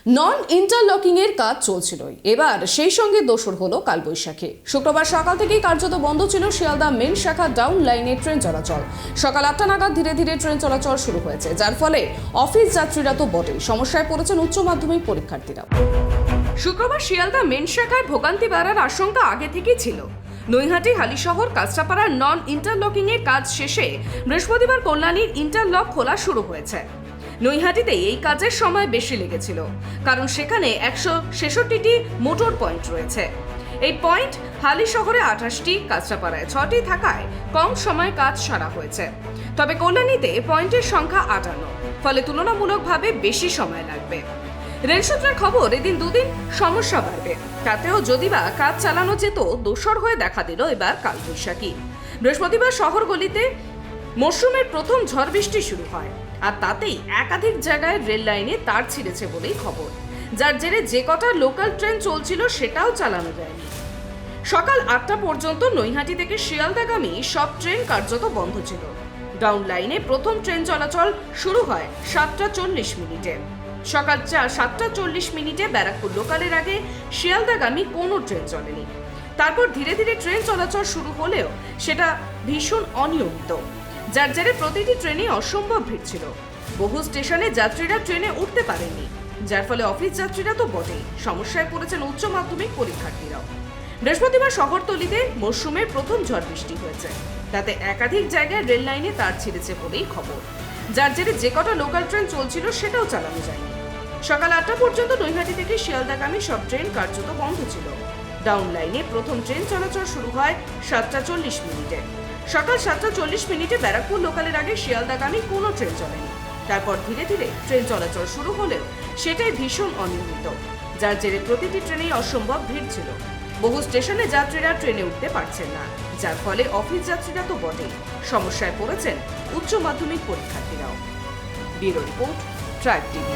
নন interlocking এর কাজ চলছিল, এবার সেই সঙ্গে দোসর হলো কালবৈশাখী। শুক্রবার সকাল থেকেই কার্যত বন্ধ ছিল শিয়ালদা মেন শাখা ডাউন লাইনে ট্রেন চলাচল। সকাল 8টা নাগাদ ধীরে ধীরে ট্রেন চলাচল শুরু হয়েছে, যার ফলে অফিস যাত্রীরা তো বটেই, সমস্যায় পড়েছেন উচ্চ মাধ্যমিক পরীক্ষার্থীরা। শুক্রবার শিয়ালদা মেন শাখায় ভোগান্তি বাড়ার আশঙ্কা আগে থেকেই ছিল। নৈহাটি, হালিশহর, কাঁচরাপাড়ার নন ইন্টারলকিং এর কাজ শেষে বৃহস্পতিবার কল্যাণীর ইন্টারলক খোলা শুরু হয়েছে। নৈহাটিতে এই কাজের সময় বেশি লেগেছিল, কারণ সেখানে 166টি মোটর পয়েন্ট রয়েছে। এই পয়েন্ট হালিশহরে 28টি, কাঁচরাপাড়ায় 6টি থাকায় কম সময়ে কাজ সারা হয়েছে। তবে কল্যাণীতে পয়েন্টের সংখ্যা 58, ফলে তুলনামূলকভাবে বেশি সময় লাগবে। রেল সূত্রের খবর, এদিন দুদিন সমস্যা বাড়বে, তাতেও যদিবা কাজ চালানো যেত, দোসর হয়ে দেখা দিল এবার কালবৈশাখী। বৃহস্পতিবার শহরগুলিতে মরশুমের প্রথম ঝড় বৃষ্টি শুরু হয়, আর তাতেই একাধিক জায়গায় রেল লাইনে তার ছিঁড়েছে বলেই খবর, যার জেরে যে কটা লোকাল ট্রেন চলছিল সেটাও চালানো যায়নি। সকাল 8টা পর্যন্ত নৈহাটি থেকে শিয়ালদাগামী সব ট্রেন কার্যত বন্ধ ছিল। ডাউন লাইনে প্রথম ট্রেন চলাচল শুরু হয় 7টা 40 মিনিটে। সকাল 7টা 40 ব্যারাকপুর লোকালের আগে শিয়ালদাগামী কোনো ট্রেন চলেনি। তারপর ধীরে ধীরে ট্রেন চলাচল শুরু হলেও সেটা ভীষণ অনিয়মিত, যার জেরে প্রতিটি ট্রেনে অসম্ভব ভিড় ছিল। বহু স্টেশনে যাত্রীরা ট্রেনে উঠতে পারেননি, যার ফলে অফিস যাত্রীরা তো বটেই, সমস্যায় পড়েছেন উচ্চ মাধ্যমিক পরীক্ষার্থীরাও। বৃহস্পতিবার শহরতলিতে মরশুমের প্রথম ঝড় বৃষ্টি হয়েছে, তাতে একাধিক জায়গায় রেল লাইনে তার ছিঁড়েছে বলেই খবর, যার জেরে যে কটা লোকাল ট্রেন চলছিল সেটাও চালানো যায়নি। সকাল 8টা পর্যন্ত নৈহাটি থেকে শিয়ালদাগামী সব ট্রেন কার্যত বন্ধ ছিল। ডাউন লাইনে প্রথম ট্রেন চলাচল শুরু হয় 7টা 40 মিনিটে। সকাল 7টা 40 ব্যারাকপুর লোকালের আগে শিয়ালদাগামী কোনো ট্রেন চলেনি। তারপর ধীরে ধীরে ট্রেন চলাচল শুরু হলেও সেটাই ভীষণ অনিয়মিত, যার জেরে প্রতিটি ট্রেনেই অসম্ভব ভিড় ছিল। বহু স্টেশনে যাত্রীরা ট্রেনে উঠতে পারছেন না, যার ফলে অফিস যাত্রীরা তো বটেই, সমস্যায় পড়েছেন উচ্চ মাধ্যমিক পরীক্ষার্থীরাও। Bureau report, tribe TV.